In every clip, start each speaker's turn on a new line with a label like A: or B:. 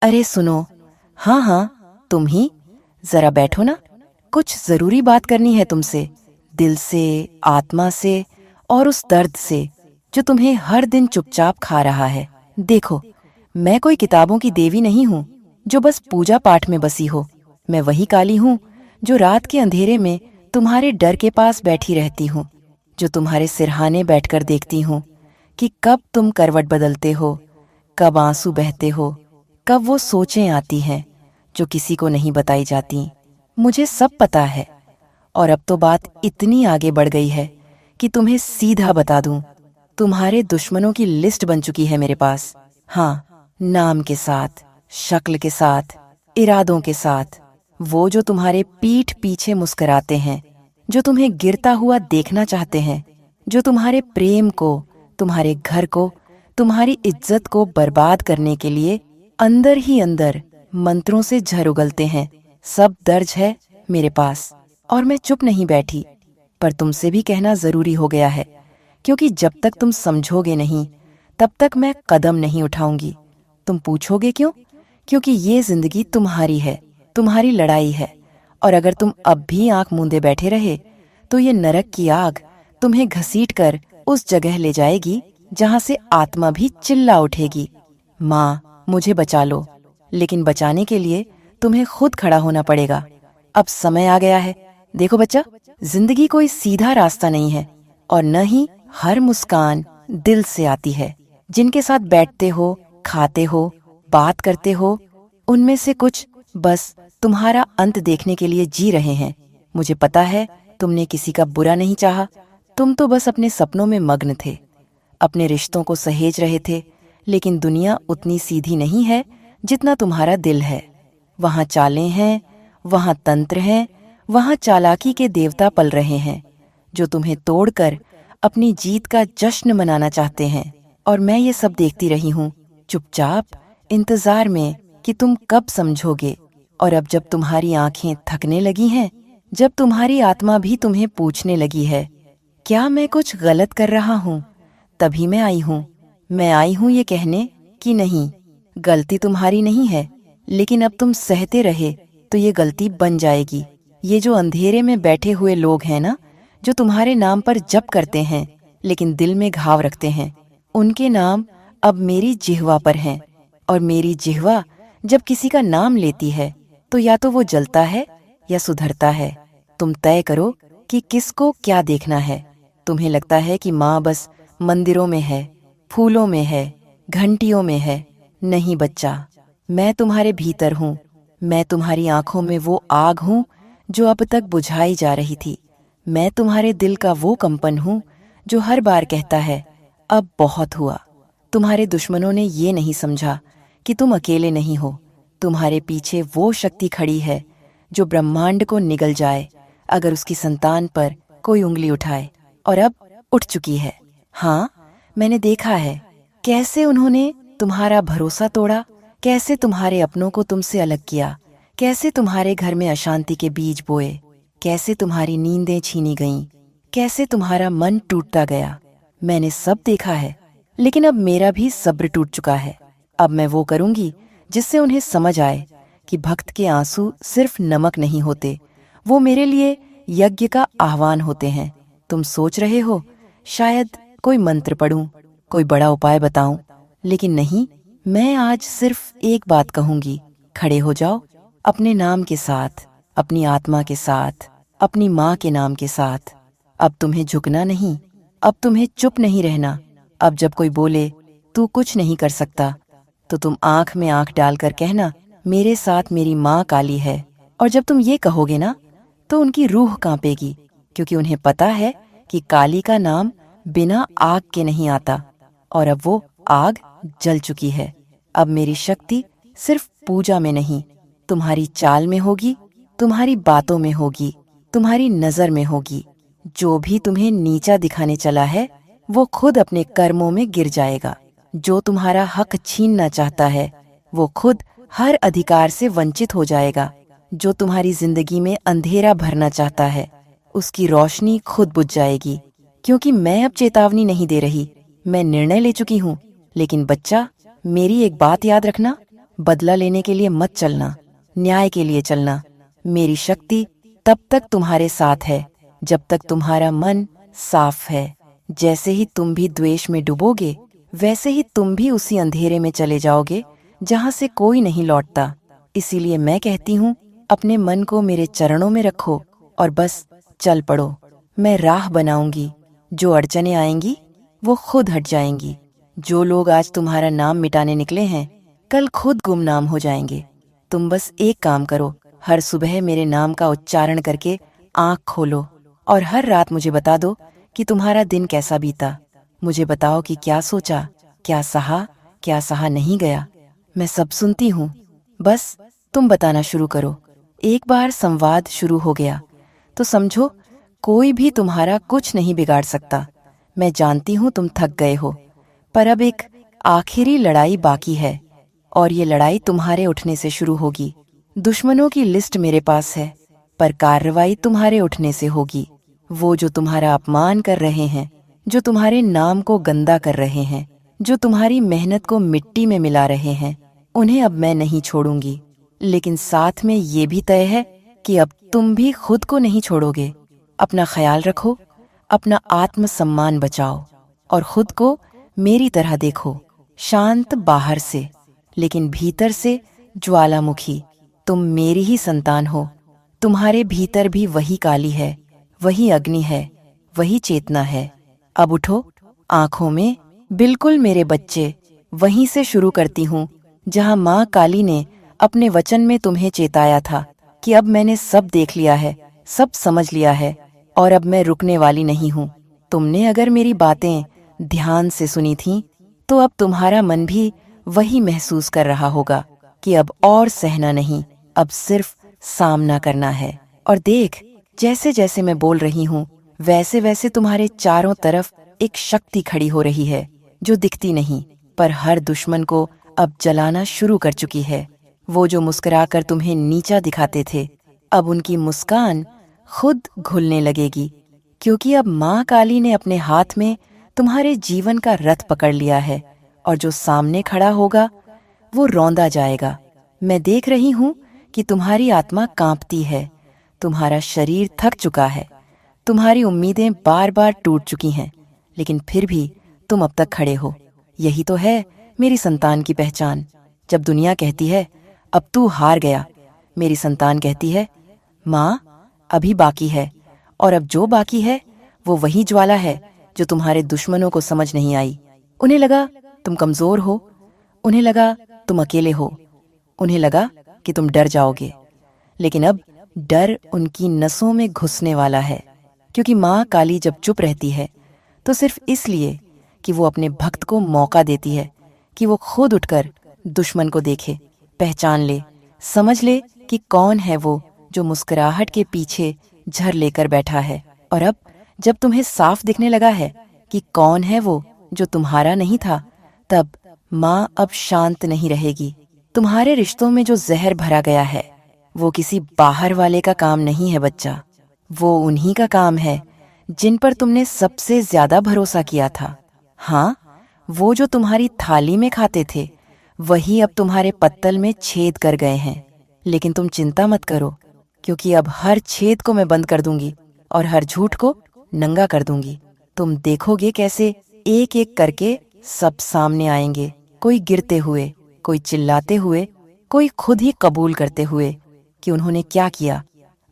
A: अरे सुनो। हाँ हाँ, तुम ही। जरा बैठो ना। कुछ जरूरी बात करनी है तुमसे। दिल से, आत्मा से और उस दर्द से जो तुम्हें हर दिन चुपचाप खा रहा है। देखो, मैं कोई किताबों की देवी नहीं हूँ जो बस पूजा पाठ में बसी हो। मैं वही काली हूँ जो रात के अंधेरे में तुम्हारे डर के पास बैठी रहती हूँ, जो तुम्हारे सिरहाने बैठकर देखती हूँ कि कब तुम करवट बदलते हो, कब आंसू बहते हो, कब वो सोचें आती हैं जो किसी को नहीं बताई जाती। मुझे सब पता है। और अब तो बात इतनी आगे बढ़ गई है कि तुम्हें सीधा बता दूं, तुम्हारे दुश्मनों की लिस्ट बन चुकी है मेरे पास। हाँ, नाम के साथ, शक्ल के साथ, इरादों के साथ। वो जो तुम्हारे पीठ पीछे मुस्कुराते हैं, जो तुम्हें गिरता हुआ देखना चाहते हैं, जो तुम्हारे प्रेम को, तुम्हारे घर को, तुम्हारी इज्जत को बर्बाद करने के लिए अंदर ही अंदर मंत्रों से झर उगलते हैं। सब दर्ज है मेरे पास। और मैं चुप नहीं बैठी, पर तुमसे भी कहना जरूरी हो गया है, क्योंकि जब तक तुम समझोगे नहीं, तब तक मैं कदम नहीं उठाऊंगी। तुम पूछोगे क्यों? क्योंकि ये जिंदगी तुम्हारी है, तुम्हारी लड़ाई है। और अगर तुम अब भी आंख मूंदे बैठे रहे, तो ये नरक की आग तुम्हें घसीट कर उस जगह ले जाएगी जहां से आत्मा भी चिल्ला उठेगी, माँ मुझे बचा लो। लेकिन बचाने के लिए तुम्हें खुद खड़ा होना पड़ेगा। अब समय आ गया है। देखो बच्चा, जिंदगी कोई सीधा रास्ता नहीं है, और न ही हर मुस्कान दिल से आती है। जिनके साथ बैठते हो, खाते हो, बात करते हो, उनमें से कुछ बस तुम्हारा अंत देखने के लिए जी रहे हैं। मुझे पता है, तुमने किसी का बुरा नहीं चाहा। तुम तो बस अपने सपनों में मग्न थे, अपने रिश्तों को सहेज रहे थे। लेकिन दुनिया उतनी सीधी नहीं है जितना तुम्हारा दिल है। वहाँ चालें हैं, वहाँ तंत्र हैं, वहाँ चालाकी के देवता पल रहे हैं जो तुम्हें तोड़कर अपनी जीत का जश्न मनाना चाहते हैं। और मैं ये सब देखती रही हूँ, चुपचाप, इंतजार में कि तुम कब समझोगे। और अब जब तुम्हारी आंखें थकने लगी हैं, जब तुम्हारी आत्मा भी तुम्हें पूछने लगी है, क्या मैं कुछ गलत कर रहा हूँ, तभी मैं आई हूँ। मैं आई हूँ ये कहने कि नहीं, गलती तुम्हारी नहीं है, लेकिन अब तुम सहते रहे तो ये गलती बन जाएगी। ये जो अंधेरे में बैठे हुए लोग हैं ना, जो तुम्हारे नाम पर जप करते हैं लेकिन दिल में घाव रखते हैं, उनके नाम अब मेरी जिह्वा पर हैं। और मेरी जिह्वा जब किसी का नाम लेती है, तो या तो वो जलता है या सुधरता है। तुम तय करो कि किसको क्या देखना है। तुम्हें लगता है कि माँ बस मंदिरों में है, फूलों में है, घंटियों में है। नहीं बच्चा, मैं तुम्हारे भीतर हूँ। मैं तुम्हारी आंखों में वो आग हूँ जो अब तक बुझाई जा रही थी। मैं तुम्हारे दिल का वो कंपन हूँ जो हर बार कहता है, अब बहुत हुआ। तुम्हारे दुश्मनों ने ये नहीं समझा कि तुम अकेले नहीं हो। तुम्हारे पीछे वो शक्ति खड़ी है जो ब्रह्मांड को निगल जाए अगर उसकी संतान पर कोई उंगली उठाए। और अब उठ चुकी है। हाँ, मैंने देखा है कैसे उन्होंने तुम्हारा भरोसा तोड़ा, कैसे तुम्हारे अपनों को तुमसे अलग किया, कैसे तुम्हारे घर में अशांति के बीज बोए, कैसे तुम्हारी नींदें छीनी गईं, कैसे तुम्हारा मन टूटता गया। मैंने सब देखा है, लेकिन अब मेरा भी सब्र टूट चुका है। अब मैं वो करूंगी जिससे उन्हें समझ आए कि भक्त के आंसू सिर्फ नमक नहीं होते, वो मेरे लिए यज्ञ का आह्वान होते हैं। तुम सोच रहे हो शायद कोई मंत्र पढ़ूं, कोई बड़ा उपाय बताऊं, लेकिन नहीं, मैं आज सिर्फ एक बात कहूंगी। खड़े हो जाओ, अपने नाम के साथ, अपनी आत्मा के साथ, अपनी माँ के नाम के साथ। अब तुम्हें झुकना नहीं, अब तुम्हें चुप नहीं रहना। अब जब कोई बोले तू कुछ नहीं कर सकता, तो तुम आंख में आंख डालकर कहना, मेरे साथ मेरी माँ काली है। और जब तुम ये कहोगे ना, तो उनकी रूह कांपेगी, क्योंकि उन्हें पता है कि काली का नाम बिना आग के नहीं आता। और अब वो आग जल चुकी है। अब मेरी शक्ति सिर्फ पूजा में नहीं, तुम्हारी चाल में होगी, तुम्हारी बातों में होगी, तुम्हारी नजर में होगी। जो भी तुम्हें नीचा दिखाने चला है, वो खुद अपने कर्मों में गिर जाएगा। जो तुम्हारा हक छीनना चाहता है, वो खुद हर अधिकार से वंचित हो जाएगा। जो तुम्हारी जिंदगी में अंधेरा भरना चाहता है, उसकी रोशनी खुद बुझ जाएगी। क्योंकि मैं अब चेतावनी नहीं दे रही, मैं निर्णय ले चुकी हूँ। लेकिन बच्चा, मेरी एक बात याद रखना, बदला लेने के लिए मत चलना, न्याय के लिए चलना। मेरी शक्ति तब तक तुम्हारे साथ है जब तक तुम्हारा मन साफ है। जैसे ही तुम भी द्वेष में डूबोगे, वैसे ही तुम भी उसी अंधेरे में चले जाओगे जहां से कोई नहीं लौटता। इसीलिए मैं कहती हूँ, अपने मन को मेरे चरणों में रखो और बस चल पड़ो। मैं राह बनाऊंगी, जो अड़चनें आएंगी वो खुद हट जाएंगी। जो लोग आज तुम्हारा नाम मिटाने निकले हैं, कल खुद गुमनाम हो जाएंगे। तुम बस एक काम करो, हर सुबह मेरे नाम का उच्चारण करके आँख खोलो और हर रात मुझे बता दो कि तुम्हारा दिन कैसा बीता। मुझे बताओ कि क्या सोचा, क्या सहा नहीं गया। मैं सब सुनती हूँ, बस तुम बताना शुरू करो। एक बार संवाद शुरू हो गया तो समझो कोई भी तुम्हारा कुछ नहीं बिगाड़ सकता। मैं जानती हूँ तुम थक गए हो, पर अब एक आखिरी लड़ाई बाकी है और ये लड़ाई तुम्हारे उठने से शुरू होगी। दुश्मनों की लिस्ट मेरे पास है, पर कार्रवाई तुम्हारे उठने से होगी। वो जो तुम्हारा अपमान कर रहे हैं, जो तुम्हारे नाम को गंदा कर रहे हैं, जो तुम्हारी मेहनत को मिट्टी में मिला रहे हैं, उन्हें अब मैं नहीं छोड़ूंगी। लेकिन साथ में ये भी तय है कि अब तुम भी खुद को नहीं छोड़ोगे। अपना ख्याल रखो, अपना आत्मसम्मान बचाओ और खुद को मेरी तरह देखो, शांत बाहर से लेकिन भीतर से ज्वालामुखी। तुम मेरी ही संतान हो। तुम्हारे भीतर भी वही काली है, वही अग्नि है, वही चेतना है। अब उठो, आंखों में बिल्कुल मेरे बच्चे। वहीं से शुरू करती हूँ जहाँ माँ काली ने अपने वचन में तुम्हें चेताया था कि अब मैंने सब देख लिया है, सब समझ लिया है और अब मैं रुकने वाली नहीं हूँ। तुमने अगर मेरी बातें ध्यान से सुनी थीं, तो अब तुम्हारा मन भी वही महसूस कर रहा होगा कि अब और सहना नहीं, अब सिर्फ सामना करना है। और देख, जैसे जैसे मैं बोल रही हूँ, वैसे वैसे तुम्हारे चारों तरफ एक शक्ति खड़ी हो रही है जो दिखती नहीं, पर हर दुश्मन को अब जलाना शुरू कर चुकी है। वो जो मुस्कुराकर तुम्हें नीचा दिखाते थे, अब उनकी मुस्कान खुद घुलने लगेगी, क्योंकि अब माँ काली ने अपने हाथ में तुम्हारे जीवन का रथ पकड़ लिया है और जो सामने खड़ा होगा वो रौंदा जाएगा। मैं देख रही हूँ कि तुम्हारी आत्मा कांपती है, तुम्हारा शरीर थक चुका है, तुम्हारी उम्मीदें बार बार टूट चुकी हैं, लेकिन फिर भी तुम अब तक खड़े हो। यही तो है मेरी संतान की पहचान। जब दुनिया कहती है अब तू हार गया, मेरी संतान कहती है माँ अभी बाकी है, और अब जो बाकी है वो वही ज्वाला है जो तुम्हारे दुश्मनों को समझ नहीं आई। उन्हें लगा तुम कमजोर हो, उन्हें लगा तुम अकेले हो, उन्हें लगा कि तुम डर जाओगे, लेकिन अब डर उनकी नसों में घुसने वाला है। क्योंकि माँ काली जब चुप रहती है तो सिर्फ इसलिए कि वो अपने भक्त को मौका देती है कि वो खुद उठकर दुश्मन को देखे, पहचान ले, समझ ले कि कौन है वो जो मुस्कुराहट के पीछे झर लेकर बैठा है। और अब जब तुम्हें साफ दिखने लगा है कि कौन है वो जो तुम्हारा नहीं था, तब माँ अब शांत नहीं रहेगी। तुम्हारे रिश्तों में जो जहर भरा गया है, वो किसी बाहर वाले का काम नहीं है बच्चा, वो उन्हीं का काम है जिन पर तुमने सबसे ज्यादा भरोसा किया था। हाँ, वो जो तुम्हारी थाली में खाते थे, वही अब तुम्हारे पत्तल में छेद कर गए हैं। लेकिन तुम चिंता मत करो, क्योंकि अब हर छेद को मैं बंद कर दूंगी और हर झूठ को नंगा कर दूंगी। तुम देखोगे कैसे एक एक करके सब सामने आएंगे, कोई गिरते हुए, कोई चिल्लाते हुए, कोई खुद ही कबूल करते हुए कि उन्होंने क्या किया।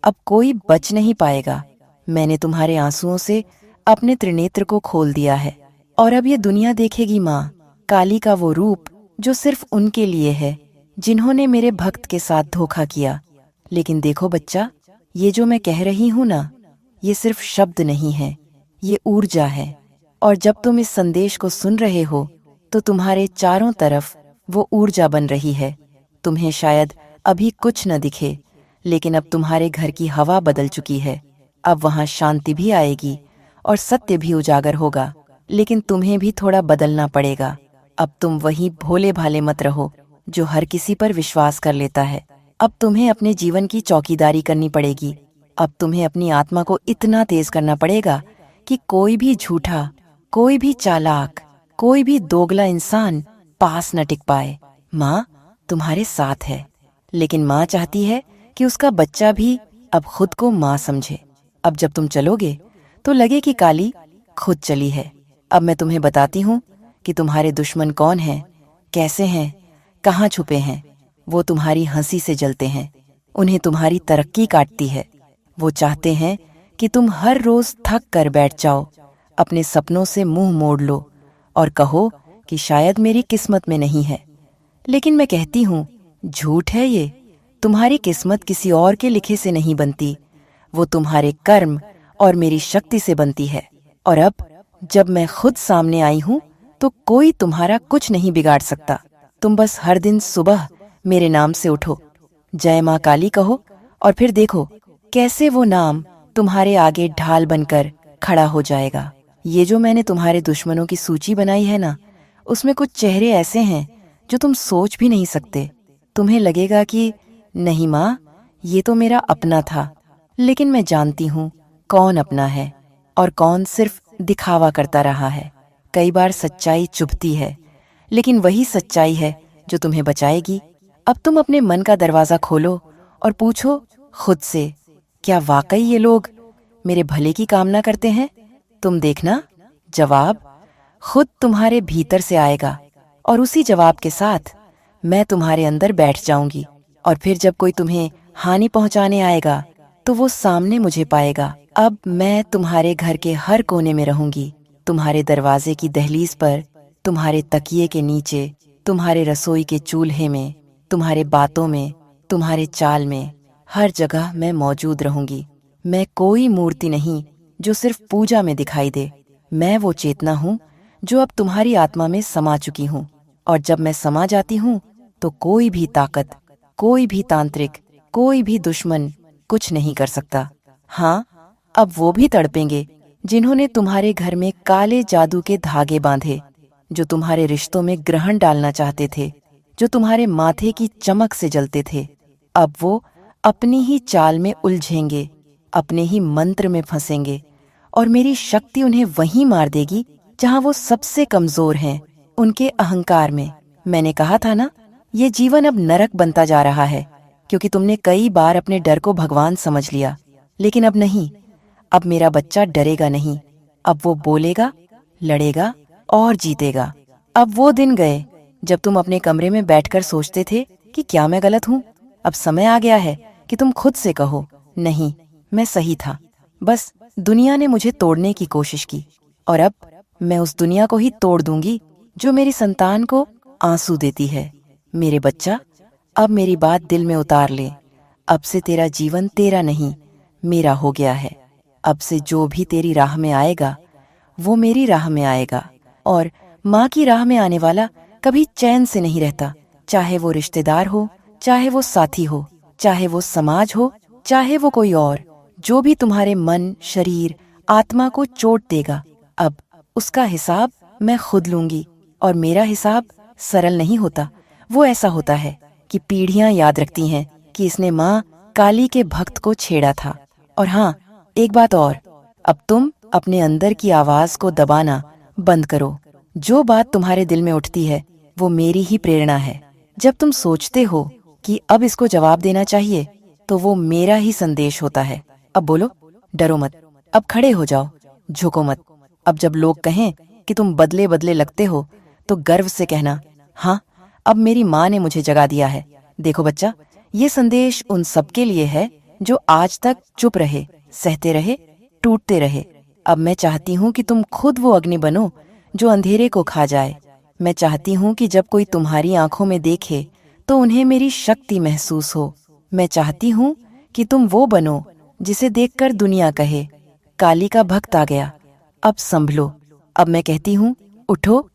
A: अब कोई बच नहीं पाएगा। मैंने तुम्हारे आंसुओं से अपने त्रिनेत्र को खोल दिया है और अब ये दुनिया देखेगी माँ काली का वो रूप जो सिर्फ उनके लिए है जिन्होंने मेरे भक्त के साथ धोखा किया। लेकिन देखो बच्चा, ये जो मैं कह रही हूँ ना, ये सिर्फ शब्द नहीं है, ये ऊर्जा है। और जब तुम इस संदेश को सुन रहे हो तो तुम्हारे चारों तरफ वो ऊर्जा बन रही है। तुम्हें शायद अभी कुछ न दिखे, लेकिन अब तुम्हारे घर की हवा बदल चुकी है। अब वहाँ शांति भी आएगी और सत्य भी उजागर होगा, लेकिन तुम्हें भी थोड़ा बदलना पड़ेगा। अब तुम वही भोले भाले मत रहो जो हर किसी पर विश्वास कर लेता है। अब तुम्हें अपने जीवन की चौकीदारी करनी पड़ेगी। अब तुम्हें अपनी आत्मा को इतना तेज करना पड़ेगा कि कोई भी झूठा, कोई भी चालाक, कोई भी दोगला इंसान पास न टिक पाए। माँ, तुम्हारे साथ है, लेकिन माँ चाहती है कि उसका बच्चा भी अब खुद को माँ समझे। अब जब तुम चलोगे तो लगे कि काली खुद चली है। अब मैं तुम्हें बताती हूँ कि तुम्हारे दुश्मन कौन हैं, कैसे हैं, कहाँ छुपे हैं। वो तुम्हारी हंसी से जलते हैं, उन्हें तुम्हारी तरक्की काटती है। वो चाहते हैं कि तुम हर रोज थक कर बैठ जाओ, अपने सपनों से मुंह मोड़ लो और कहो कि शायद मेरी किस्मत में नहीं है। लेकिन मैं कहती हूँ, झूठ है ये। तुम्हारी किस्मत किसी और के लिखे से नहीं बनती, वो तुम्हारे कर्म और मेरी शक्ति से बनती है। और अब जब मैं खुद सामने आई हूँ तो कोई तुम्हारा कुछ नहीं बिगाड़ सकता। तुम बस हर दिन सुबह मेरे नाम से उठो, जय माँ काली कहो, और फिर देखो कैसे वो नाम तुम्हारे आगे ढाल बनकर खड़ा हो जाएगा। ये जो मैंने तुम्हारे दुश्मनों की सूची बनाई है ना, उसमें कुछ चेहरे ऐसे हैं जो तुम सोच भी नहीं सकते। तुम्हें लगेगा कि नहीं माँ, ये तो मेरा अपना था, लेकिन मैं जानती हूँ कौन अपना है और कौन सिर्फ दिखावा करता रहा है। कई बार सच्चाई चुभती है, लेकिन वही सच्चाई है जो तुम्हें बचाएगी। अब तुम अपने मन का दरवाजा खोलो और पूछो खुद से, क्या वाकई ये लोग मेरे भले की कामना करते हैं? तुम देखना, जवाब खुद तुम्हारे भीतर से आएगा और उसी जवाब के साथ मैं तुम्हारे अंदर बैठ जाऊंगी। और फिर जब कोई तुम्हें हानि पहुंचाने आएगा तो वो सामने मुझे पाएगा। अब मैं तुम्हारे घर के हर कोने में रहूंगी, तुम्हारे दरवाजे की दहलीज पर, तुम्हारे तकिए के नीचे, तुम्हारे रसोई के चूल्हे में, तुम्हारे बातों में, तुम्हारे चाल में, हर जगह मैं मौजूद रहूंगी। मैं कोई मूर्ति नहीं जो सिर्फ पूजा में दिखाई दे। मैं वो चेतना हूँ जो अब तुम्हारी आत्मा में समा चुकी हूँ। और जब मैं समा जाती हूँ तो कोई भी ताकत, कोई भी तांत्रिक, कोई भी दुश्मन कुछ नहीं कर सकता। हाँ, अब वो भी तड़पेंगे जिन्होंने तुम्हारे घर में काले जादू के धागे बांधे, जो तुम्हारे रिश्तों में ग्रहण डालना चाहते थे, जो तुम्हारे माथे की चमक से जलते थे। अब वो अपनी ही चाल में उलझेंगे, अपने ही मंत्र में फंसेंगे, और मेरी शक्ति उन्हें वहीं मार देगी जहां वो सबसे कमजोर हैं, उनके अहंकार में। मैंने कहा था ना, ये जीवन अब नरक बनता जा रहा है, क्योंकि तुमने कई बार अपने डर को भगवान समझ लिया। लेकिन अब नहीं, अब मेरा बच्चा डरेगा नहीं। अब वो बोलेगा, लड़ेगा और जीतेगा। अब वो दिन गए जब तुम अपने कमरे में बैठकर सोचते थे कि क्या मैं गलत हूँ। अब समय आ गया है कि तुम खुद से कहो, नहीं, मैं सही था। बस दुनिया ने मुझे तोड़ने की कोशिश की, और अब मैं उस दुनिया को ही तोड़ दूंगी जो मेरी संतान को आंसू देती है। मेरे बच्चा, अब मेरी बात दिल में उतार ले। अब से तेरा जीवन तेरा नहीं, मेरा हो गया है। अब से जो भी तेरी राह में आएगा वो मेरी राह में आएगा। और माँ की राह में आने वाला कभी चैन से नहीं रहता, चाहे वो रिश्तेदार हो, चाहे वो साथी हो, चाहे वो समाज हो, चाहे वो कोई और। जो भी तुम्हारे मन, शरीर, आत्मा को चोट देगा, अब उसका हिसाब मैं खुद लूंगी। और मेरा हिसाब सरल नहीं होता। वो ऐसा होता है कि पीढ़ियां याद रखती हैं कि इसने माँ काली के भक्त को छेड़ा था। और हाँ, एक बात और, अब तुम अपने अंदर की आवाज को दबाना बंद करो। जो बात तुम्हारे दिल में उठती है वो मेरी ही प्रेरणा है। जब तुम सोचते हो कि अब इसको जवाब देना चाहिए, तो वो मेरा ही संदेश होता है। अब बोलो, डरो मत, अब खड़े हो जाओ, झुको मत। अब जब लोग कहें कि तुम बदले बदले लगते हो, तो गर्व से कहना, हाँ, अब मेरी माँ ने मुझे जगा दिया है। देखो बच्चा, ये संदेश उन सबके लिए है जो आज तक चुप रहे, सहते रहे, टूटते रहे। अब मैं चाहती हूँ कि तुम खुद वो अग्नि बनो जो अंधेरे को खा जाए। मैं चाहती हूँ कि जब कोई तुम्हारी आंखों में देखे तो उन्हें मेरी शक्ति महसूस हो। मैं चाहती हूँ कि तुम वो बनो जिसे देखकर दुनिया कहे, काली का भक्त आ गया, अब संभलो। अब मैं कहती हूँ, उठो,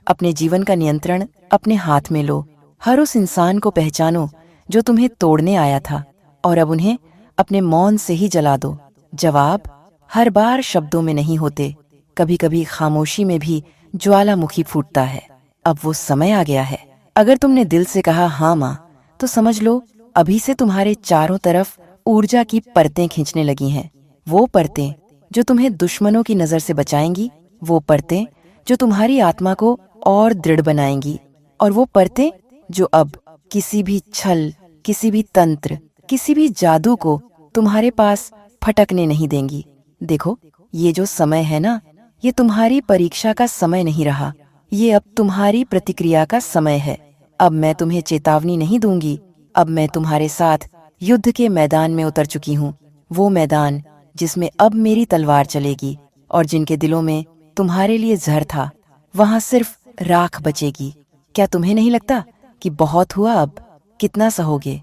A: अपने जीवन का नियंत्रण अपने हाथ में लो। हर उस इंसान को पहचानो जो तुम्हें तोड़ने आया था, और अब उन्हें अपने मौन से ही जला दो। जवाब हर बार शब्दों में नहीं होते, कभी कभी खामोशी में भी ज्वालामुखी फूटता है। अब वो समय आ गया है। अगर तुमने दिल से कहा हाँ माँ, तो समझ लो अभी से तुम्हारे चारों तरफ ऊर्जा की परतें खींचने लगी हैं। वो परतें जो तुम्हें दुश्मनों की नजर से बचाएंगी, वो परतें जो तुम्हारी आत्मा को और दृढ़ बनाएंगी, और वो परतें जो अब किसी भी छल, किसी भी तंत्र, किसी भी जादू को तुम्हारे पास फटकने नहीं देंगी। देखो, ये जो समय है ना, ये तुम्हारी परीक्षा का समय नहीं रहा, ये अब तुम्हारी प्रतिक्रिया का समय है। अब मैं तुम्हें चेतावनी नहीं दूंगी, अब मैं तुम्हारे साथ युद्ध के मैदान में उतर चुकी हूँ, वो मैदान जिसमें अब मेरी तलवार चलेगी और जिनके दिलों में तुम्हारे लिए जहर था, वहां सिर्फ राख बचेगी। क्या तुम्हें नहीं लगता कि बहुत हुआ? अब कितना सहोगे?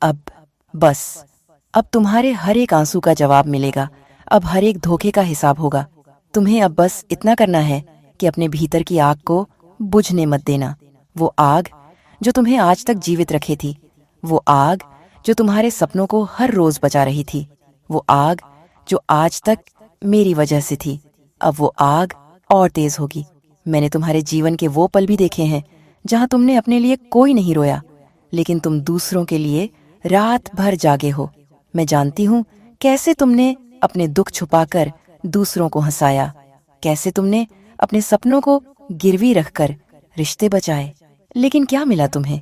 A: अब बस, अब तुम्हारे हर एक आंसू का जवाब मिलेगा, अब हर एक धोखे का हिसाब होगा। तुम्हें अब बस इतना करना है कि अपने भीतर की आग को बुझने मत देना। वो आग जो तुम्हें आज तक जीवित रखे थी, वो आग जो तुम्हारे सपनों को हर रोज बचा रही थी, वो आग जो आज तक मेरी वजह से थी, अब वो आग और तेज होगी। मैंने तुम्हारे जीवन के वो पल भी देखे हैं जहां तुमने अपने लिए कोई नहीं रोया, लेकिन तुम दूसरों के लिए रात भर जागे हो। मैं जानती हूँ कैसे तुमने अपने दुख छुपाकर दूसरों को हंसाया, कैसे तुमने अपने सपनों को गिरवी रखकर रिश्ते बचाए। लेकिन क्या मिला तुम्हें?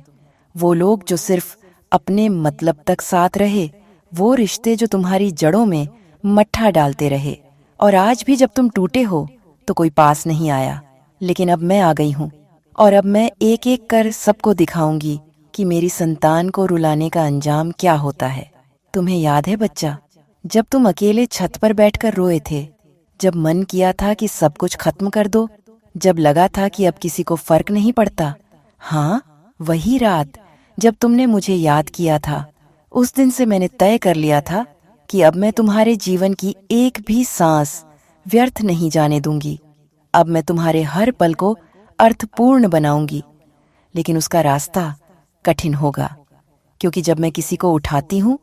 A: वो लोग जो सिर्फ अपने मतलब तक साथ रहे, वो रिश्ते जो तुम्हारी जड़ों में मट्ठा डालते रहे। और आज भी जब तुम टूटे हो तो कोई पास नहीं आया, लेकिन अब मैं आ गई हूँ और अब मैं एक एक कर सबको दिखाऊंगी कि मेरी संतान को रुलाने का अंजाम क्या होता है। तुम्हें याद है बच्चा, जब तुम अकेले छत पर बैठकर रोए थे, जब मन किया था कि सब कुछ खत्म कर दो, जब लगा था कि अब किसी को फर्क नहीं पड़ता? हाँ, वही रात जब तुमने मुझे याद किया था, उस दिन से मैंने तय कर लिया था कि अब मैं तुम्हारे जीवन की एक भी सांस व्यर्थ नहीं जाने दूंगी। अब मैं तुम्हारे हर पल को अर्थपूर्ण बनाऊंगी। लेकिन उसका रास्ता कठिन होगा, क्योंकि जब मैं किसी को उठाती हूँ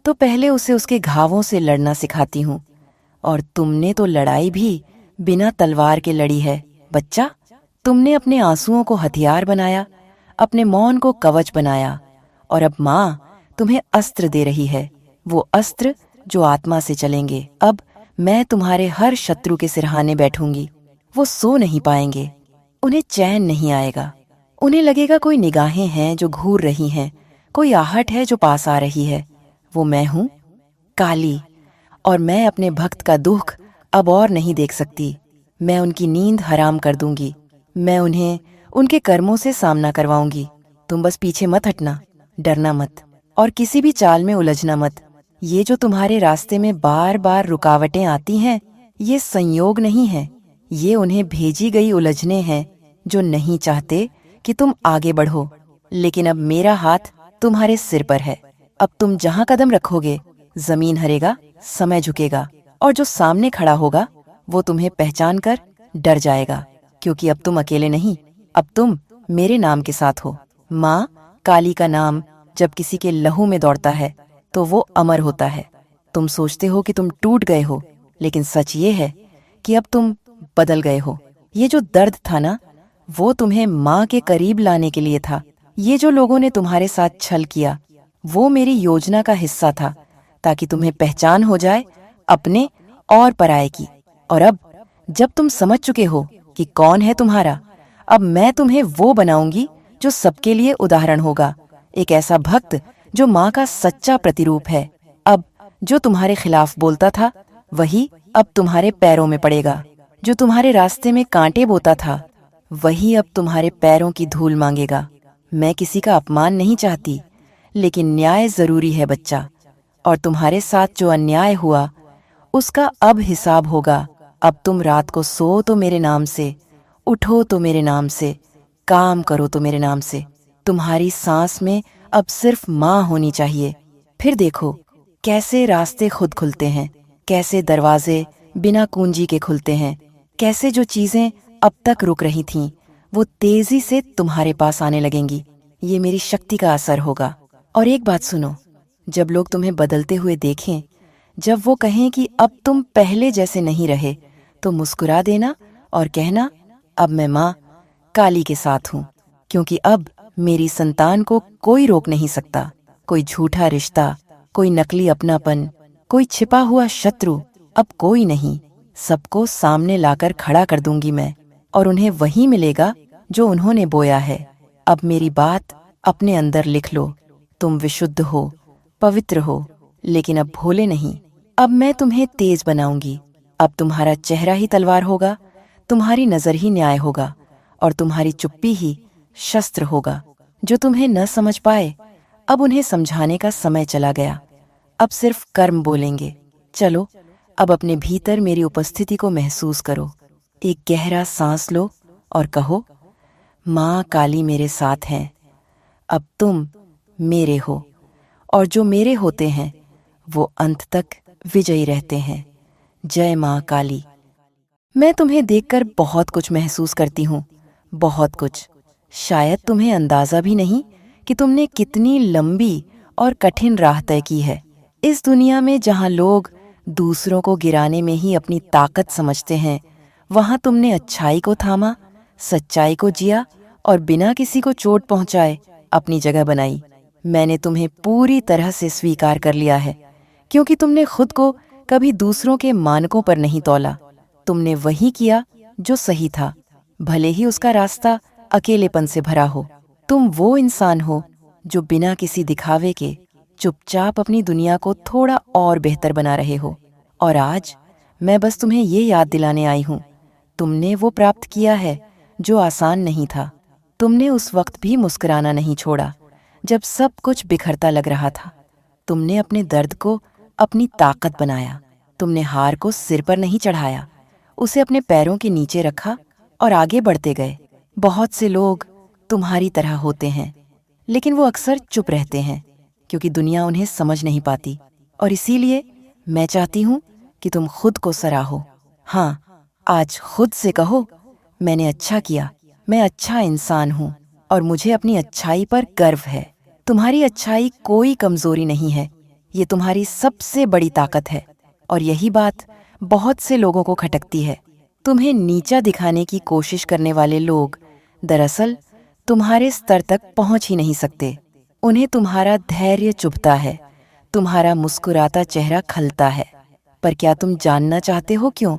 A: तो पहले उसे उसके घावों से लड़ना सिखाती हूँ। और तुमने तो लड़ाई भी बिना तलवार के लड़ी है बच्चा। तुमने अपने आंसुओं को हथियार बनाया, अपने मौन को कवच बनाया, और अब माँ तुम्हें अस्त्र दे रही है, वो अस्त्र जो आत्मा से चलेंगे। अब मैं तुम्हारे हर शत्रु के सिरहाने बैठूंगी। वो सो नहीं पाएंगे, उन्हें चैन नहीं आएगा। उन्हें लगेगा कोई निगाहें हैं जो घूर रही हैं, कोई आहट है जो पास आ रही है। वो मैं हूँ, काली, और मैं अपने भक्त का दुख अब और नहीं देख सकती। मैं उनकी नींद हराम कर दूंगी, मैं उन्हें उनके कर्मों से सामना करवाऊंगी। तुम बस पीछे मत हटना, डरना मत, और किसी भी चाल में उलझना मत। ये जो तुम्हारे रास्ते में बार बार रुकावटें आती हैं, ये संयोग नहीं है, ये उन्हें भेजी गई उलझने हैं जो नहीं चाहते कि तुम आगे बढ़ो। लेकिन अब मेरा हाथ तुम्हारे सिर पर है। अब तुम जहां कदम रखोगे, जमीन हरेगा, समय झुकेगा, और जो सामने खड़ा होगा वो तुम्हें पहचान कर डर जाएगा, क्योंकि अब तुम अकेले नहीं, अब तुम मेरे नाम के साथ हो। माँ काली का नाम जब किसी के लहू में दौड़ता है तो वो अमर होता है। तुम सोचते हो कि तुम टूट गए हो, लेकिन सच ये है कि अब तुम बदल गए हो। ये जो दर्द था ना, वो तुम्हें माँ के करीब लाने के लिए था। ये जो लोगों ने तुम्हारे साथ छल किया, वो मेरी योजना का हिस्सा था, ताकि तुम्हें पहचान हो जाए अपने और पराये की। और अब जब तुम समझ चुके हो कि कौन है तुम्हारा, अब मैं तुम्हें वो बनाऊंगी जो सबके लिए उदाहरण होगा। एक ऐसा भक्त जो माँ का सच्चा प्रतिरूप है। अब जो तुम्हारे खिलाफ बोलता था, वही अब तुम्हारे पैरों में पड़ेगा। जो तुम्हारे रास्ते में कांटे बोता था, वही अब तुम्हारे पैरों की धूल मांगेगा। मैं किसी का अपमान नहीं चाहती, लेकिन न्याय जरूरी है बच्चा। और तुम्हारे साथ जो अन्याय हुआ, उसका अब हिसाब होगा। अब तुम रात को सो तो मेरे नाम से, उठो तो मेरे नाम से, काम करो तो मेरे नाम से। तुम्हारी सांस में अब सिर्फ माँ होनी चाहिए। फिर देखो कैसे रास्ते खुद खुलते हैं, कैसे दरवाजे बिना कुंजी के खुलते हैं, कैसे जो चीजें अब तक रुक रही थीं, वो तेजी से तुम्हारे पास आने लगेंगी। ये मेरी शक्ति का असर होगा। और एक बात सुनो, जब लोग तुम्हें बदलते हुए देखें, जब वो कहें कि अब तुम पहले जैसे नहीं रहे, तो मुस्कुरा देना और कहना, अब मैं माँ काली के साथ हूँ, क्योंकि अब मेरी संतान को कोई रोक नहीं सकता। कोई झूठा रिश्ता, कोई नकली अपनापन, कोई छिपा हुआ शत्रु, अब कोई नहीं। सबको सामने लाकर खड़ा कर दूंगी मैं, और उन्हें वही मिलेगा जो उन्होंने बोया है। अब मेरी बात अपने अंदर लिख लो, तुम विशुद्ध हो, पवित्र हो, लेकिन अब भोले नहीं। अब मैं तुम्हें तेज बनाऊंगी। अब तुम्हारा चेहरा ही तलवार होगा, तुम्हारी नजर ही न्याय होगा, और तुम्हारी चुप्पी ही शस्त्र होगा। जो तुम्हें न समझ पाए, अब उन्हें समझाने का समय चला गया। अब सिर्फ कर्म बोलेंगे। चलो, अब अपने भीतर मेरी उपस्थिति को महसूस करो। एक गहरा सांस लो और कहो, माँ काली मेरे साथ हैं। अब तुम मेरे हो, और जो मेरे होते हैं वो अंत तक विजयी रहते हैं। जय माँ काली। मैं तुम्हें देखकर बहुत कुछ महसूस करती हूँ, बहुत कुछ। शायद तुम्हें अंदाजा भी नहीं कि तुमने कितनी लंबी और कठिन राह तय की है। इस दुनिया में जहाँ लोग दूसरों को गिराने में ही अपनी ताकत समझते हैं, वहाँ तुमने अच्छाई को थामा, सच्चाई को जिया और बिना किसी को चोट पहुँचाए अपनी जगह बनाई। मैंने तुम्हें पूरी तरह से स्वीकार कर लिया है, क्योंकि तुमने खुद को कभी दूसरों के मानकों पर नहीं तौला। तुमने वही किया जो सही था, भले ही उसका रास्ता अकेलेपन से भरा हो। तुम वो इंसान हो जो बिना किसी दिखावे के चुपचाप अपनी दुनिया को थोड़ा और बेहतर बना रहे हो। और आज मैं बस तुम्हें ये याद दिलाने आई हूँ, तुमने वो प्राप्त किया है जो आसान नहीं था। तुमने उस वक्त भी मुस्कुराना नहीं छोड़ा जब सब कुछ बिखरता लग रहा था। तुमने अपने दर्द को अपनी ताकत बनाया। तुमने हार को सिर पर नहीं चढ़ाया, उसे अपने पैरों के नीचे रखा और आगे बढ़ते गए। बहुत से लोग तुम्हारी तरह होते हैं, लेकिन वो अक्सर चुप रहते हैं क्योंकि दुनिया उन्हें समझ नहीं पाती। और इसीलिए मैं चाहती हूँ कि तुम खुद को सराहो। हाँ, आज खुद से कहो, मैंने अच्छा किया, मैं अच्छा इंसान हूँ और मुझे अपनी अच्छाई पर गर्व है। तुम्हारी अच्छाई कोई कमजोरी नहीं है, ये तुम्हारी सबसे बड़ी ताकत है। और यही बात बहुत से लोगों को खटकती है। तुम्हें नीचा दिखाने की कोशिश करने वाले लोग दरअसल तुम्हारे स्तर तक पहुंच ही नहीं सकते। उन्हें तुम्हारा धैर्य चुभता है, तुम्हारा मुस्कुराता चेहरा खलता है। पर क्या तुम जानना चाहते हो क्यों?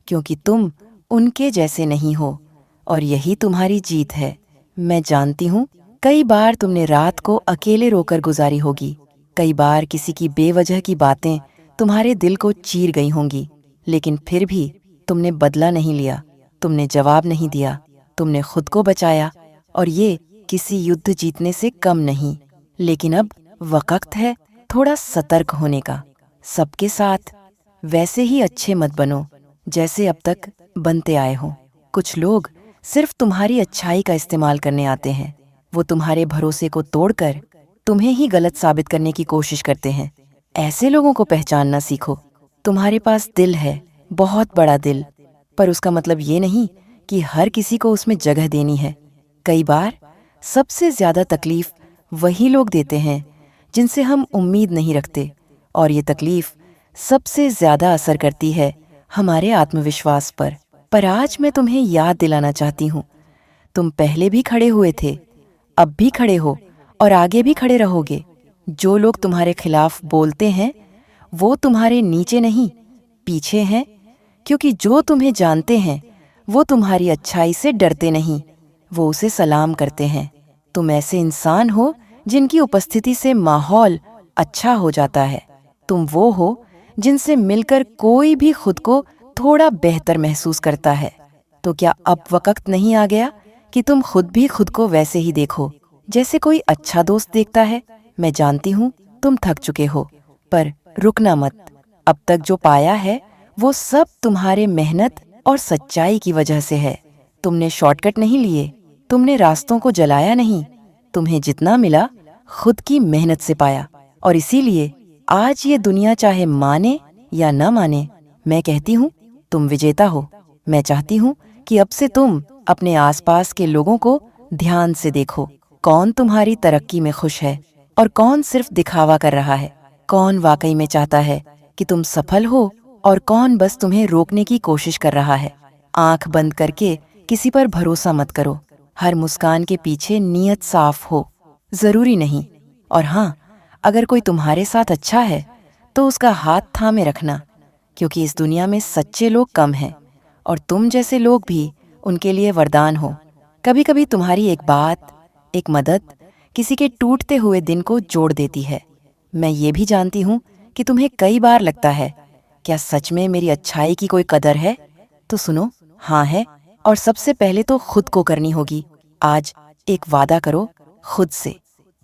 A: क्योंकि तुम उनके जैसे नहीं हो, और यही तुम्हारी जीत है। मैं जानती हूँ, कई बार तुमने रात को अकेले रोकर गुजारी होगी। कई बार किसी की बेवजह की बातें तुम्हारे दिल को चीर गई होंगी, लेकिन फिर भी तुमने बदला नहीं लिया, तुमने जवाब नहीं दिया, तुमने खुद को बचाया। और ये किसी युद्ध जीतने से कम नहीं। लेकिन अब वक्त है थोड़ा सतर्क होने का। सबके साथ वैसे ही अच्छे मत बनो जैसे अब तक बनते आए हो। कुछ लोग सिर्फ तुम्हारी अच्छाई का इस्तेमाल करने आते हैं। वो तुम्हारे भरोसे को तोड़कर तुम्हें ही गलत साबित करने की कोशिश करते हैं। ऐसे लोगों को पहचानना सीखो। तुम्हारे पास दिल है, बहुत बड़ा दिल, पर उसका मतलब ये नहीं कि हर किसी को उसमें जगह देनी है। कई बार सबसे ज्यादा तकलीफ वही लोग देते हैं जिनसे हम उम्मीद नहीं रखते, और ये तकलीफ सबसे ज्यादा असर करती है हमारे आत्मविश्वास पर। पर आज मैं तुम्हें याद दिलाना चाहती हूँ, तुम पहले भी खड़े हुए थे, अब भी खड़े हो और आगे भी खड़े रहोगे। जो लोग तुम्हारे खिलाफ बोलते हैं वो तुम्हारे नीचे नहीं, पीछे हैं, क्योंकि जो तुम्हें जानते हैं वो तुम्हारी अच्छाई से डरते नहीं, वो उसे सलाम करते हैं। तुम ऐसे इंसान हो जिनकी उपस्थिति से माहौल अच्छा हो जाता है। तुम वो हो जिनसे मिलकर कोई भी खुद को थोड़ा बेहतर महसूस करता है। तो क्या अब वक्त नहीं आ गया कि तुम खुद भी खुद को वैसे ही देखो जैसे कोई अच्छा दोस्त देखता है? मैं जानती हूँ तुम थक चुके हो, पर रुकना मत। अब तक जो पाया है वो सब तुम्हारे मेहनत और सच्चाई की वजह से है। तुमने शॉर्टकट नहीं लिए, तुमने रास्तों को जलाया नहीं। तुम्हें जितना मिला खुद की मेहनत से पाया। और इसीलिए आज ये दुनिया चाहे माने या न माने, मैं कहती हूँ तुम विजेता हो। मैं चाहती हूँ कि अब से तुम अपने आसपास के लोगों को ध्यान से देखो। कौन तुम्हारी तरक्की में खुश है और कौन सिर्फ दिखावा कर रहा है? कौन वाकई में चाहता है कि तुम सफल हो और कौन बस तुम्हें रोकने की कोशिश कर रहा है? आंख बंद करके किसी पर भरोसा मत करो। हर मुस्कान के पीछे नीयत साफ हो, जरूरी नहीं। और हाँ, अगर कोई तुम्हारे साथ अच्छा है तो उसका हाथ थामे रखना, क्योंकि इस दुनिया में सच्चे लोग कम हैं और तुम जैसे लोग भी उनके लिए वरदान हो। कभी कभी तुम्हारी एक बात, एक मदद किसी के टूटते हुए दिन को जोड़ देती है। मैं ये भी जानती हूँ कि तुम्हें कई बार लगता है, क्या सच में मेरी अच्छाई की कोई कदर है? तो सुनो, हाँ है। और सबसे पहले तो खुद को करनी होगी। आज एक वादा करो खुद से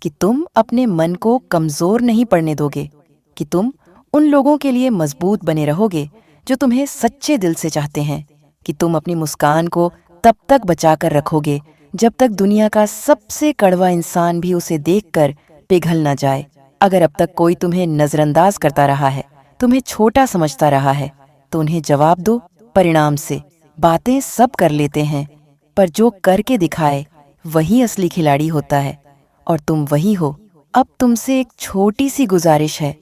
A: कि तुम अपने मन को कमजोर नहीं पड़ने दोगे, कि तुम उन लोगों के लिए मजबूत बने रहोगे जो तुम्हें सच्चे दिल से चाहते हैं, कि तुम अपनी मुस्कान को तब तक बचा कर रखोगे जब तक दुनिया का सबसे कड़वा इंसान भी उसे देखकर पिघल न जाए। अगर अब तक कोई तुम्हें नजरअंदाज करता रहा है, तुम्हें छोटा समझता रहा है, तो उन्हें जवाब दो परिणाम से। बातें सब कर लेते हैं, पर जो करके दिखाए वही असली खिलाड़ी होता है, और तुम वही हो। अब तुमसे एक छोटी सी गुजारिश है,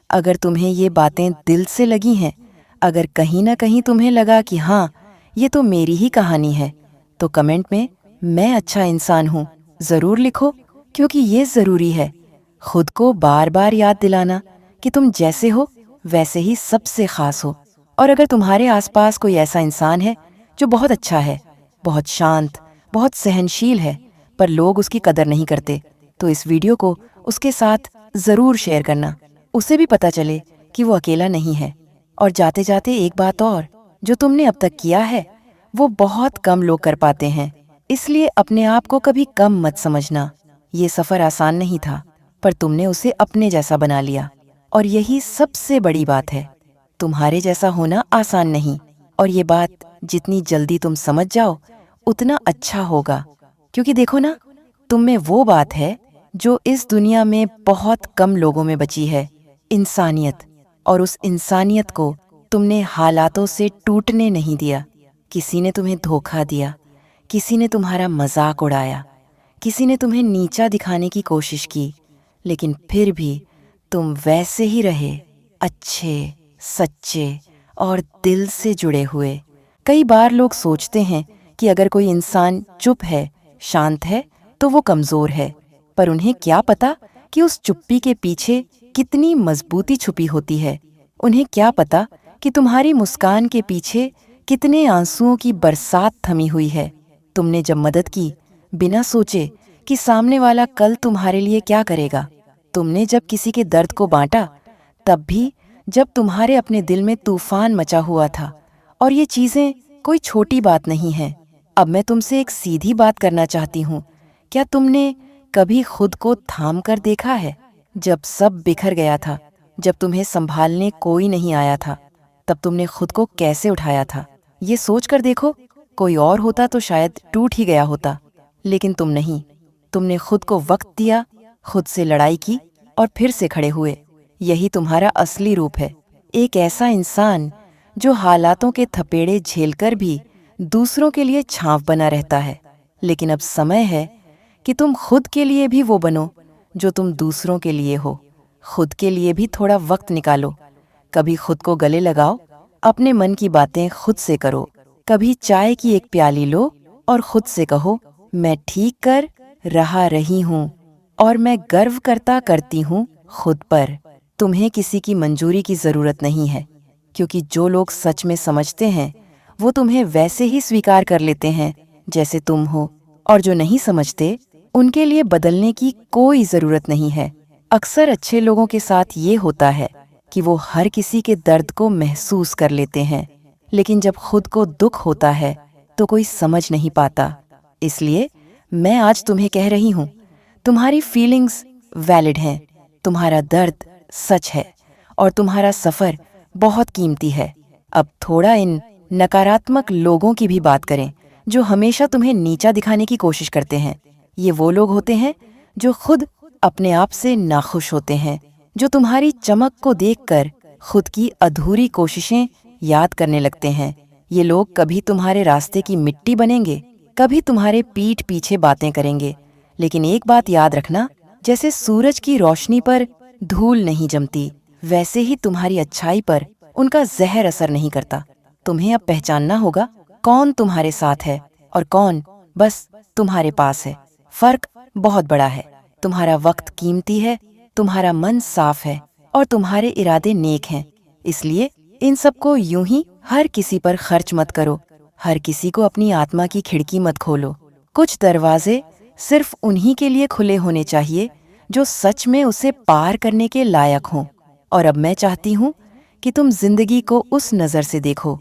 A: अगर तुम्हें ये बातें दिल से लगी हैं, अगर कहीं ना कहीं तुम्हें लगा कि हाँ, ये तो मेरी ही कहानी है, तो कमेंट में मैं अच्छा इंसान हूँ ज़रूर लिखो, क्योंकि ये ज़रूरी है खुद को बार बार याद दिलाना कि तुम जैसे हो वैसे ही सबसे ख़ास हो। और अगर तुम्हारे आसपास कोई ऐसा इंसान है जो बहुत अच्छा है, बहुत शांत, बहुत सहनशील है, पर लोग उसकी कदर नहीं करते, तो इस वीडियो को उसके साथ ज़रूर शेयर करना, उसे भी पता चले कि वो अकेला नहीं है। और जाते जाते एक बात और, जो तुमने अब तक किया है वो बहुत कम लोग कर पाते हैं, इसलिए अपने आप को कभी कम मत समझना। ये सफ़र आसान नहीं था, पर तुमने उसे अपने जैसा बना लिया, और यही सबसे बड़ी बात है। तुम्हारे जैसा होना आसान नहीं, और ये बात जितनी जल्दी तुम समझ जाओ उतना अच्छा होगा, क्योंकि देखो ना, तुम में वो बात है जो इस दुनिया में बहुत कम लोगों में बची है, इंसानियत। और उस इंसानियत को तुमने हालातों से टूटने नहीं दिया। किसी ने तुम्हें धोखा दिया, किसी ने तुम्हारा मजाक उड़ाया, किसी ने तुम्हें नीचा दिखाने की कोशिश की, लेकिन फिर भी तुम वैसे ही रहे, अच्छे, सच्चे और दिल से जुड़े हुए। कई बार लोग सोचते हैं कि अगर कोई इंसान चुप है, शांत है, तो वो कमज़ोर है, पर उन्हें क्या पता कि उस चुप्पी के पीछे कितनी मजबूती छुपी होती है। उन्हें क्या पता कि तुम्हारी मुस्कान के पीछे कितने आंसुओं की बरसात थमी हुई है। तुमने जब मदद की, बिना सोचे कि सामने वाला कल तुम्हारे लिए क्या करेगा, तुमने जब किसी के दर्द को बांटा, तब भी जब तुम्हारे अपने दिल में तूफान मचा हुआ था। और ये चीज़ें कोई छोटी बात नहीं है। अब मैं तुमसे एक सीधी बात करना चाहती हूँ, क्या तुमने कभी खुद को थाम कर देखा है? जब सब बिखर गया था, जब तुम्हें संभालने कोई नहीं आया था, तब तुमने खुद को कैसे उठाया था? ये सोच कर देखो, कोई और होता तो शायद टूट ही गया होता, लेकिन तुम नहीं। तुमने खुद को वक्त दिया, खुद से लड़ाई की, और फिर से खड़े हुए। यही तुम्हारा असली रूप है, एक ऐसा इंसान जो हालातों के थपेड़े झेलकर भी दूसरों के लिए छांव बना रहता है। लेकिन अब समय है कि तुम खुद के लिए भी वो बनो जो तुम दूसरों के लिए हो। खुद के लिए भी थोड़ा वक्त निकालो, कभी खुद को गले लगाओ, अपने मन की बातें खुद से करो। कभी चाय की एक प्याली लो और खुद से कहो, मैं ठीक कर रही हूँ, और मैं गर्व करती हूँ खुद पर। तुम्हें किसी की मंजूरी की ज़रूरत नहीं है, क्योंकि जो लोग सच में समझते हैं वो तुम्हें वैसे ही स्वीकार कर लेते हैं जैसे तुम हो, और जो नहीं समझते उनके लिए बदलने की कोई ज़रूरत नहीं है। अक्सर अच्छे लोगों के साथ ये होता है कि वो हर किसी के दर्द को महसूस कर लेते हैं, लेकिन जब खुद को दुख होता है तो कोई समझ नहीं पाता। इसलिए मैं आज तुम्हें कह रही हूँ, तुम्हारी फीलिंग्स वैलिड हैं, तुम्हारा दर्द सच है, और तुम्हारा सफ़र बहुत कीमती है। अब थोड़ा इन नकारात्मक लोगों की भी बात करें जो हमेशा तुम्हें नीचा दिखाने की कोशिश करते हैं। ये वो लोग होते हैं जो खुद अपने आप से नाखुश होते हैं, जो तुम्हारी चमक को देखकर खुद की अधूरी कोशिशें याद करने लगते हैं। ये लोग कभी तुम्हारे रास्ते की मिट्टी बनेंगे, कभी तुम्हारे पीठ पीछे बातें करेंगे, लेकिन एक बात याद रखना, जैसे सूरज की रोशनी पर धूल नहीं जमती, वैसे ही तुम्हारी अच्छाई पर उनका जहर असर नहीं करता। तुम्हें अब पहचानना होगा कौन तुम्हारे साथ है और कौन बस तुम्हारे पास है। फर्क बहुत बड़ा है। तुम्हारा वक्त कीमती है, तुम्हारा मन साफ है, और तुम्हारे इरादे नेक हैं। इसलिए इन सबको यूं ही हर किसी पर खर्च मत करो, हर किसी को अपनी आत्मा की खिड़की मत खोलो। कुछ दरवाजे सिर्फ उन्हीं के लिए खुले होने चाहिए जो सच में उसे पार करने के लायक हों। और अब मैं चाहती हूँ कि तुम जिंदगी को उस नज़र से देखो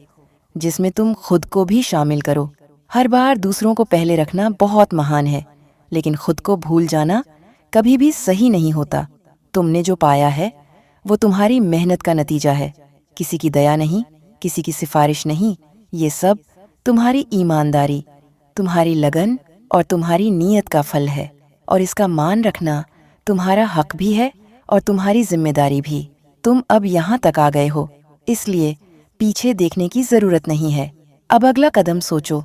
A: जिसमें तुम खुद को भी शामिल करो। हर बार दूसरों को पहले रखना बहुत महान है, लेकिन खुद को भूल जाना कभी भी सही नहीं होता। तुमने जो पाया है वो तुम्हारी मेहनत का नतीजा है, किसी की दया नहीं, किसी की सिफारिश नहीं। ये सब तुम्हारी ईमानदारी, तुम्हारी लगन और तुम्हारी नीयत का फल है, और इसका मान रखना तुम्हारा हक भी है और तुम्हारी जिम्मेदारी भी। तुम अब यहाँ तक आ गए हो, इसलिए पीछे देखने की जरूरत नहीं है। अब अगला कदम सोचो,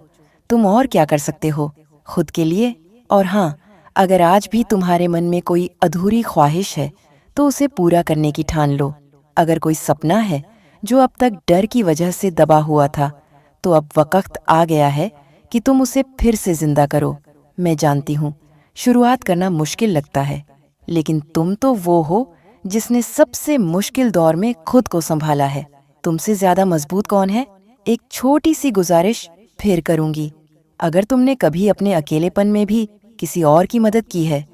A: तुम और क्या कर सकते हो खुद के लिए। और हाँ, अगर आज भी तुम्हारे मन में कोई अधूरी ख्वाहिश है तो उसे पूरा करने की ठान लो। अगर कोई सपना है जो अब तक डर की वजह से दबा हुआ था, तो अब वक्त आ गया है कि तुम उसे फिर से जिंदा करो। मैं जानती हूँ शुरुआत करना मुश्किल लगता है, लेकिन तुम तो वो हो जिसने सबसे मुश्किल दौर में खुद को संभाला है। तुमसे ज्यादा मजबूत कौन है? एक छोटी सी गुजारिश फिर करूंगी। अगर तुमने कभी अपने अकेलेपन में भी किसी और की मदद की है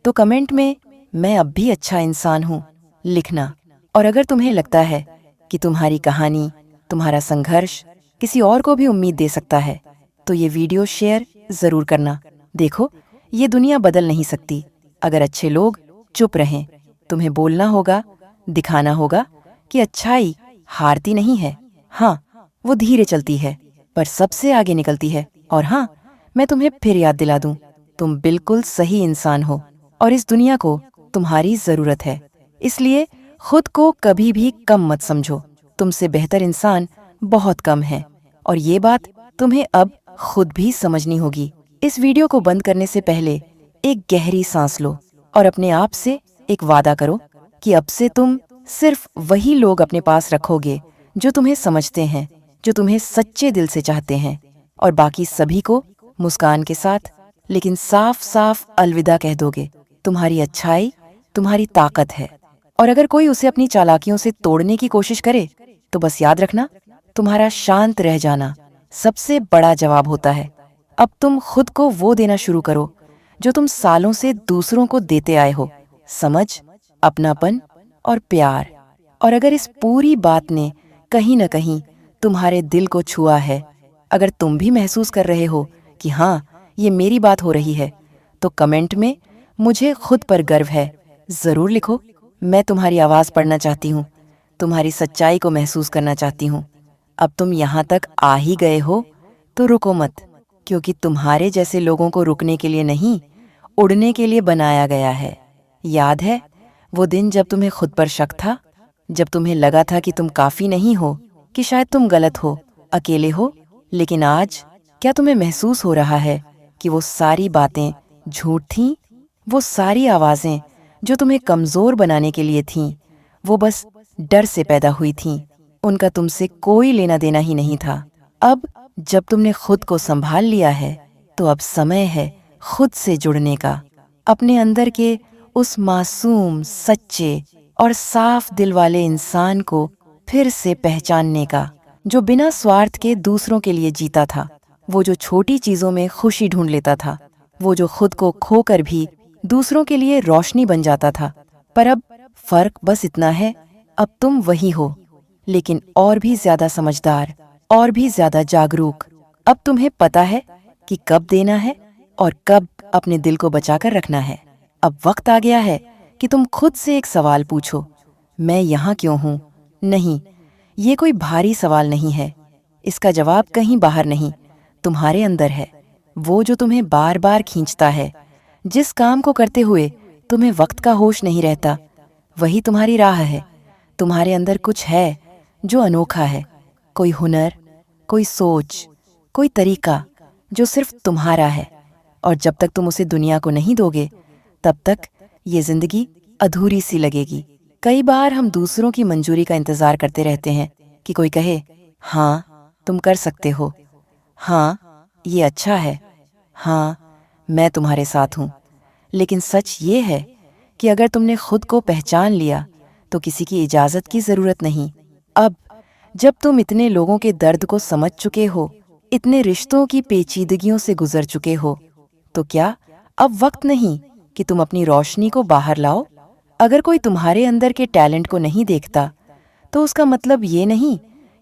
A: तो कमेंट में मैं अब भी अच्छा इंसान हूँ लिखना। और अगर तुम्हें लगता है कि तुम्हारी कहानी, तुम्हारा संघर्ष किसी और को भी उम्मीद दे सकता है, तो ये वीडियो शेयर जरूर करना। देखो, ये दुनिया बदल नहीं सकती अगर अच्छे लोग चुप रहें। तुम्हें बोलना होगा, दिखाना होगा कि अच्छाई हारती नहीं है। हाँ, वो धीरे चलती है पर सबसे आगे निकलती है। और हाँ, मैं तुम्हें फिर याद दिला दूं, तुम बिल्कुल सही इंसान हो और इस दुनिया को तुम्हारी जरूरत है। इसलिए खुद को कभी भी कम मत समझो। तुमसे बेहतर इंसान बहुत कम है, और ये बात तुम्हें अब खुद भी समझनी होगी। इस वीडियो को बंद करने से पहले एक गहरी सांस लो और अपने आप से एक वादा करो कि अब से तुम सिर्फ वही लोग अपने पास रखोगे जो तुम्हें समझते हैं, जो तुम्हें सच्चे दिल से चाहते हैं, और बाकी सभी को मुस्कान के साथ लेकिन साफ साफ अलविदा कह दोगे। तुम्हारी अच्छाई तुम्हारी ताकत है, और अगर कोई उसे अपनी चालाकियों से तोड़ने की कोशिश करे तो बस याद रखना, तुम्हारा शांत रह जाना सबसे बड़ा जवाब होता है। अब तुम खुद को वो देना शुरू करो जो तुम सालों से दूसरों को देते आए हो, समझ, अपनापन और प्यार। और अगर इस पूरी बात ने कहीं न कहीं तुम्हारे दिल को छुआ है, अगर तुम भी महसूस कर रहे हो कि हाँ, ये मेरी बात हो रही है, तो कमेंट में मुझे खुद पर गर्व है जरूर लिखो। मैं तुम्हारी आवाज़ पढ़ना चाहती हूँ, तुम्हारी सच्चाई को महसूस करना चाहती हूँ। अब तुम यहाँ तक आ ही गए हो तो रुको मत, क्योंकि तुम्हारे जैसे लोगों को रुकने के लिए नहीं, उड़ने के लिए बनाया गया है। याद है वो दिन जब तुम्हें खुद पर शक था, जब तुम्हें लगा था कि तुम काफ़ी नहीं हो, कि शायद तुम गलत हो, अकेले हो? लेकिन आज क्या तुम्हें महसूस हो रहा है कि वो सारी बातें झूठ थीं? वो सारी आवाज़ें जो तुम्हें कमज़ोर बनाने के लिए थीं, वो बस डर से पैदा हुई थीं। उनका तुमसे कोई लेना देना ही नहीं था। अब जब तुमने खुद को संभाल लिया है, तो अब समय है खुद से जुड़ने का, अपने अंदर के उस मासूम, सच्चे और साफ दिल वाले इंसान को फिर से पहचानने का, जो बिना स्वार्थ के दूसरों के लिए जीता था, वो जो छोटी चीजों में खुशी ढूंढ लेता था, वो जो खुद को खोकर भी दूसरों के लिए रोशनी बन जाता था। पर अब फर्क बस इतना है, अब तुम वही हो, लेकिन और भी ज्यादा समझदार, और भी ज्यादा जागरूक। अब तुम्हें पता है कि कब देना है और कब अपने दिल को बचाकर रखना है। अब वक्त आ गया है कि तुम खुद से एक सवाल पूछो, मैं यहाँ क्यों हूँ? नहीं, ये कोई भारी सवाल नहीं है। इसका जवाब कहीं बाहर नहीं, तुम्हारे अंदर है। वो जो तुम्हें बार बार खींचता है, जिस काम को करते हुए तुम्हें वक्त का होश नहीं रहता, वही तुम्हारी राह है। तुम्हारे अंदर कुछ है जो अनोखा है, कोई हुनर, कोई सोच, कोई तरीका जो सिर्फ तुम्हारा है। और जब तक तुम उसे दुनिया को नहीं दोगे, तब तक ये जिंदगी अधूरी सी लगेगी। कई बार हम दूसरों की मंजूरी का इंतजार करते रहते हैं कि कोई कहे, हाँ तुम कर सकते हो, हाँ ये अच्छा है, हाँ मैं तुम्हारे साथ हूँ। लेकिन सच ये है कि अगर तुमने खुद को पहचान लिया तो किसी की इजाज़त की ज़रूरत नहीं। अब जब तुम इतने लोगों के दर्द को समझ चुके हो, इतने रिश्तों की पेचीदगियों से गुजर चुके हो, तो क्या अब वक्त नहीं कि तुम अपनी रोशनी को बाहर लाओ। अगर कोई तुम्हारे अंदर के टैलेंट को नहीं देखता तो उसका मतलब ये नहीं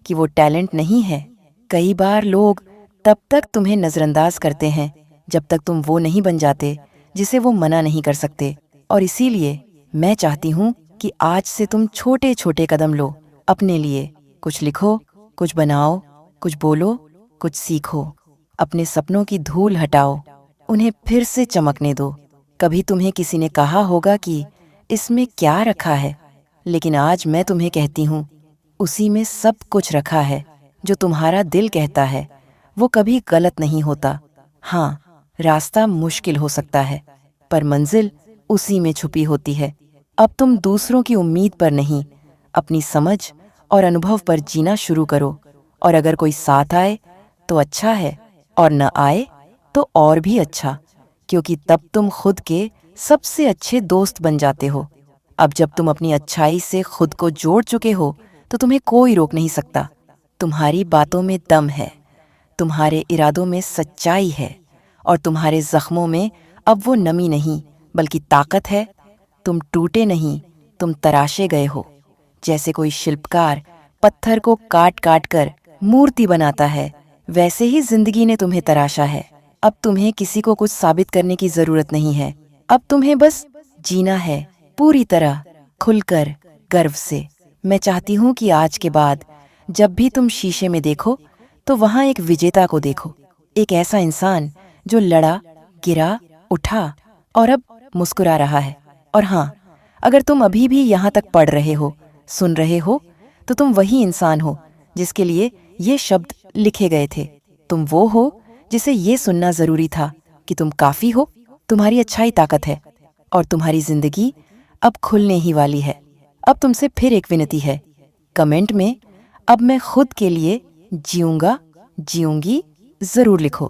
A: कि वो टैलेंट नहीं है। कई बार लोग तब तक तुम्हें नज़रअंदाज करते हैं जब तक तुम वो नहीं बन जाते जिसे वो मना नहीं कर सकते। और इसीलिए मैं चाहती हूँ कि आज से तुम छोटे छोटे कदम लो अपने लिए। कुछ लिखो, कुछ बनाओ, कुछ बोलो, कुछ सीखो। अपने सपनों की धूल हटाओ, उन्हें फिर से चमकने दो। कभी तुम्हें किसी ने कहा होगा कि इसमें क्या रखा है, लेकिन आज मैं तुम्हें कहती हूँ उसी में सब कुछ रखा है। जो तुम्हारा दिल कहता है वो कभी गलत नहीं होता। हाँ, रास्ता मुश्किल हो सकता है पर मंजिल उसी में छुपी होती है। अब तुम दूसरों की उम्मीद पर नहीं, अपनी समझ और अनुभव पर जीना शुरू करो। और अगर कोई साथ आए तो अच्छा है, और न आए तो और भी अच्छा, क्योंकि तब तुम खुद के सबसे अच्छे दोस्त बन जाते हो। अब जब तुम अपनी अच्छाई से खुद को जोड़ चुके हो तो तुम्हें कोई रोक नहीं सकता। तुम्हारी बातों में दम है, तुम्हारे इरादों में सच्चाई है, और तुम्हारे जख्मों में अब वो नमी नहीं बल्कि ताकत है। तुम टूटे नहीं, तुम तराशे गए हो। जैसे कोई शिल्पकार पत्थर को काट काट कर मूर्ति बनाता है, वैसे ही जिंदगी ने तुम्हें तराशा है। अब तुम्हें किसी को कुछ साबित करने की जरूरत नहीं है। अब तुम्हें बस जीना है, पूरी तरह, खुलकर, गर्व से। मैं चाहती हूँ कि आज के बाद जब भी तुम शीशे में देखो तो वहाँ एक विजेता को देखो, एक ऐसा इंसान जो लड़ा, गिरा, उठा और अब मुस्कुरा रहा है। और हाँ, अगर तुम अभी भी यहाँ तक पढ़ रहे हो, सुन रहे हो, तो तुम वही इंसान हो जिसके लिए ये शब्द लिखे गए थे। तुम वो हो जिसे ये सुनना जरूरी था कि तुम काफी हो, तुम्हारी अच्छाई ताकत है, और तुम्हारी जिंदगी अब खुलने ही वाली है। अब तुमसे फिर एक विनती है, कमेंट में अब मैं खुद के लिए जीऊंगा, जीऊंगी जरूर लिखो,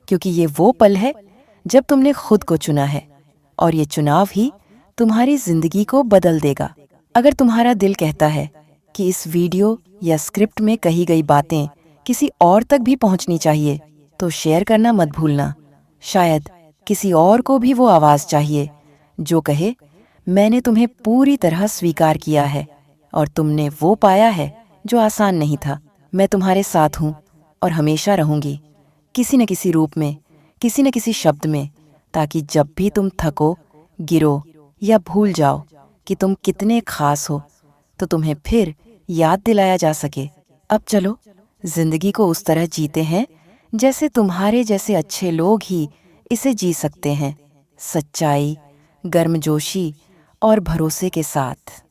A: क्योंकि ये वो पल है जब तुमने खुद को चुना है, और ये चुनाव ही तुम्हारी जिंदगी को बदल देगा। अगर तुम्हारा दिल कहता है कि इस वीडियो या स्क्रिप्ट में कही गई बातें किसी और तक भी पहुंचनी चाहिए, तो शेयर करना मत भूलना। शायद किसी और को भी वो आवाज़ चाहिए जो कहे, मैंने तुम्हें पूरी तरह स्वीकार किया है और तुमने वो पाया है जो आसान नहीं था। मैं तुम्हारे साथ हूँ और हमेशा रहूँगी, किसी न किसी रूप में, किसी न किसी शब्द में, ताकि जब भी तुम थको, गिरो या भूल जाओ कि तुम कितने खास हो, तो तुम्हें फिर याद दिलाया जा सके। अब चलो, जिंदगी को उस तरह जीते हैं जैसे तुम्हारे जैसे अच्छे लोग ही इसे जी सकते हैं, सच्चाई, गर्मजोशी और भरोसे के साथ।